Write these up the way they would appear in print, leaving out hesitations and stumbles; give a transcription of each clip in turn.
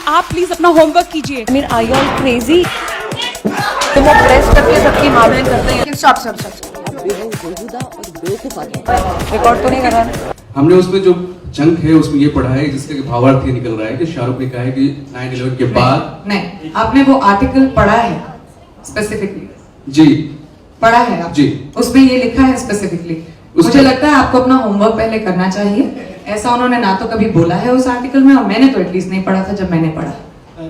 आप प्लीज अपना होमवर्क कीजिए। I mean, are you all crazy? तो वो प्रेस करके सबकी मामले करते हैं। स्टॉप रिकॉर्ड तो नहीं कर रहा। हमने उसमें जो जंक है उसमें ये पढ़ा है जिसका भावार्थ ये निकल रहा है कि शाहरुख ने कहा है कि 9/11 के बाद नहीं, आपने वो आर्टिकल पढ़ा है स्पेसिफिकली? जी पढ़ा है आप? जी। उसमें ये लिखा है स्पेसिफिकली। मुझे लगता है आपको अपना होमवर्क पहले करना चाहिए। ऐसा उन्होंने ना तो कभी बोला है उस आर्टिकल में, और मैंने तो एटलीस्ट नहीं पढ़ा था जब मैंने पढ़ा।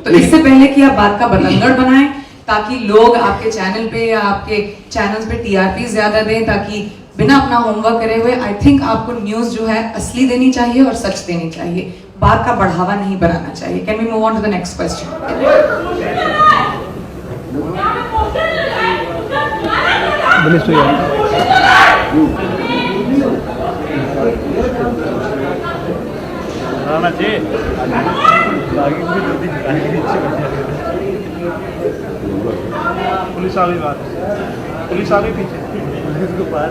तो इससे पहले कि आप बात का बतंगड़ बनाएं ताकि लोग आपके चैनल पे या आपके चैनल्स पे टीआरपी ज्यादा दें, ताकि बिना अपना होमवर्क करे हुए आई थिंक आपको न्यूज जो है असली देनी चाहिए और सच देनी चाहिए, बात का बढ़ावा नहीं बनाना चाहिए। Can we move on to the next question? Police आ गई, बात पुलिस आ गई पीछे। पुलिस को बाहर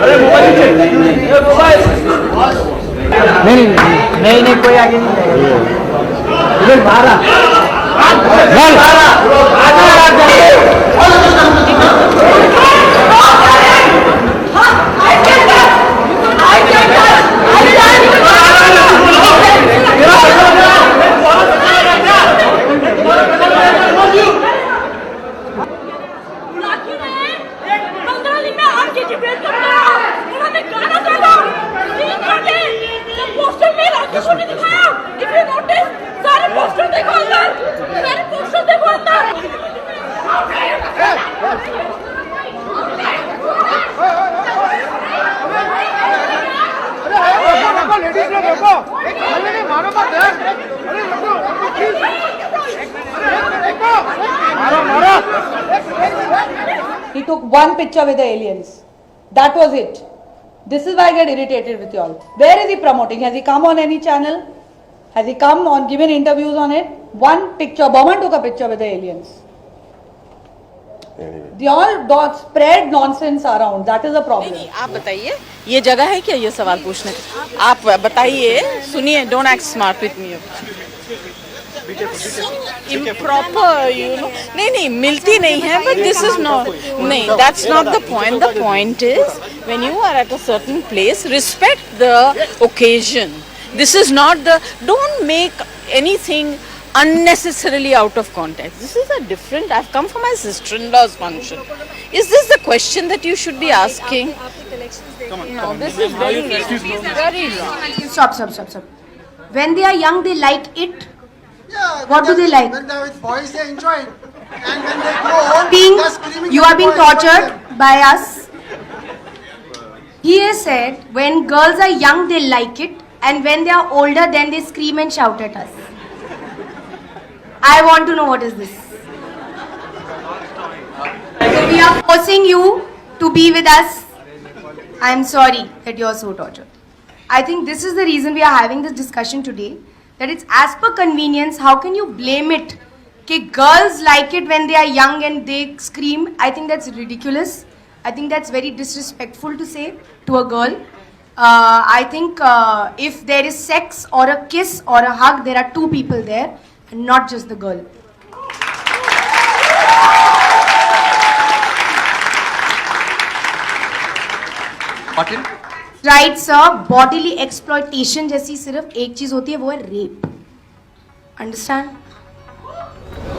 अरे मोबाइल नहीं कोई आगे नहीं। इधर बाहर He took one picture with the aliens. That was it. This is why I get irritated with you all. Where is he promoting? Has he come on any channel? Has he come on, given interviews on it? One picture, Bowman took a picture with the aliens. They all spread nonsense around. That is the problem. नहीं, आप बताइए, ये जगह है क्या ये सवाल पूछने का? आप बताइए, सुनिए, don't act smart with me. Improper, you know. नहीं, मिलती नहीं है, but this is not. नहीं, that's not the point. The point is, when you are at a certain place, respect the occasion. This is not the. Don't make anything unnecessarily out of context. This is a different. I've come for my sister-in-law's function. Is this the question that you should be asking? No, this is very wrong. Stop. When they are young, they like it. Yeah, What do they like? When they're with boys, they enjoy it. And when they grow old, they're screaming. You are being tortured by us. He has said when girls are young, they like it, and when they are older, then they scream and shout at us. I want to know what is this. So we are forcing you to be with us. I am sorry that you are so tortured. I think this is the reason we are having this discussion today. That it's as per convenience. How can you blame it? Okay, girls like it when they are young and they scream. I think that's ridiculous. I think that's very disrespectful to say to a girl. I think if there is sex or a kiss or a hug, there are two people there and not just the girl. Martin? Right sir, bodily exploitation जैसी सिर्फ एक चीज होती है, वो है rape. Understand?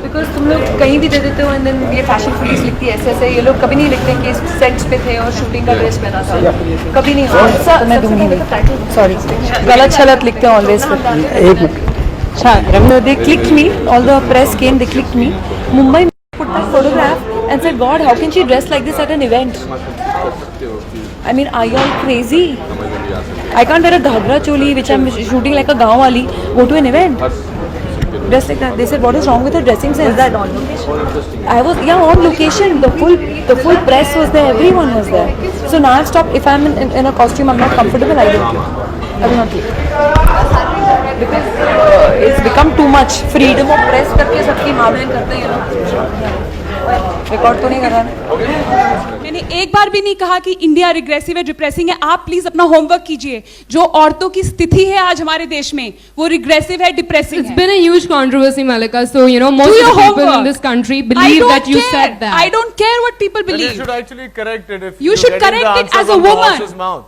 Because तुम लोग कहीं भी दे देते हो एंड देन ये फैशन पुलिस लिखती है ऐसे, ये लोग कभी नहीं लिखते कि सेट्स पे थे और शूटिंग का ड्रेस पहना था, कभी नहीं. तो मैं दूंगी नहीं, सॉरी, गलत शलत लिखते हैं always. They click me, all the press came, they click me. Mumbai put that photograph and said, God, how can she dress like this at an event? I mean, are you all crazy? I can't wear a ghagra choli, which I'm shooting like a gaon wali, go to an event. Dress like that. They said, what is wrong with her dressing sense? That on location? I was, yeah, on location. The full press was there. Everyone was there. So now I've stopped. If I'm in a costume, I'm not comfortable. I don't care. I will not take. Because it's become too much. Freedom of press करके सबकी मामले करते हैं ना. Record तो नहीं कर रहा ना? मैंने एक बार भी नहीं कहा कि इंडिया रिग्रेसिव है, डिप्रेसिंग है। आप प्लीज अपना होमवर्क कीजिए। जो औरतों की स्थिति है आज हमारे देश में, वो रिग्रेसिव है, डिप्रेसिंग It's है। been a huge controversy, Malika. So, you know, most Do of your the people homework. in this country I believe don't that you care. said that. I don't care what people Then you believe. should actually correct it if You should get the correct it answer as a from the woman. horse's mouth.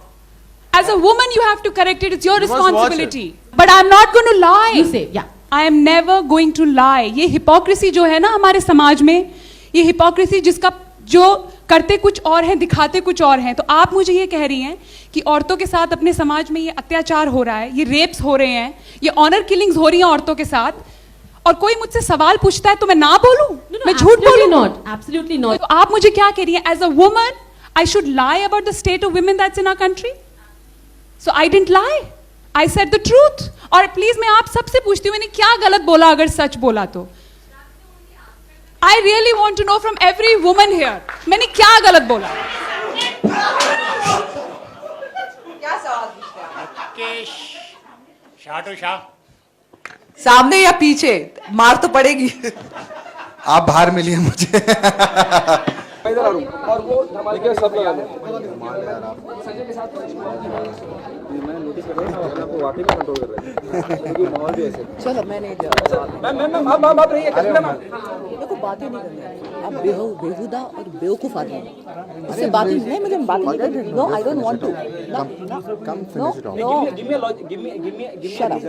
As a woman, you have to correct it. It's your You must watch responsibility. But I'm not going to lie. You say, yeah. I am never going to lie. ये hypocrisy जो है ना हमारे समाज में, ये hypocrisy जिसका जो करते कुछ और हैं, दिखाते कुछ और हैं। तो आप मुझे ये कह रही हैं कि औरतों के साथ अपने समाज में ये अत्याचार हो रहा है, ये रेप्स हो रहे हैं, ये ऑनर किलिंग्स हो रही हैं औरतों के साथ, और कोई मुझसे सवाल पूछता है तो मैं ना बोलूं? मैं झूठ Absolutely बोलूं? not. Absolutely not. तो आप मुझे क्या कह रही हैं? As a woman, I should lie about the state of women that's in our country? So I didn't lie. I said the truth. और प्लीज मैं आप सबसे पूछती हूँ, मैंने क्या गलत बोला अगर सच बोला तो? I really want to know from every woman here. मैंने क्या गलत बोला? सामने या पीछे? मार तो पड़ेगी। आप बाहर मिलिए मुझे चलो मैं नहीं देखो बातें नहीं करनी आप बेहुदा और बेवकूफ आदमी इससे बातें नहीं मुझे बातें नहीं करनी no I don't want to shut up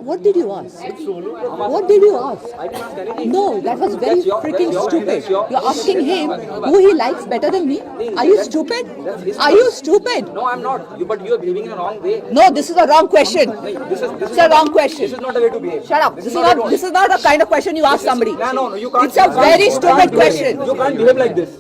what did you ask no that was very freaking stupid you are asking him who he likes better than me are you stupid No, I'm not. But you are behaving in a wrong way. no this is a wrong question it's a wrong question This is not the way to behave. shut up this is not the kind of question you ask somebody No, you can't. it's a very stupid question You can't behave like this.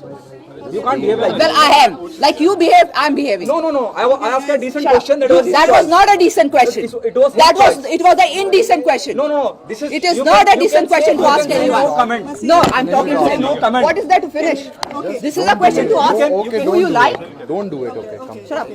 You can't behave like this. well I am like you behave I'm behaving No. I asked a decent Shut up. question. That was his that was choice. not a decent question It was his choice. it was an indecent question No. This is. it is you not can- a you decent can question say- to you ask can say anyone No comment. no I'm talking to him No comment. what is there to finish this is a question to ask Okay, who you like don't do it. Okay, come. shut up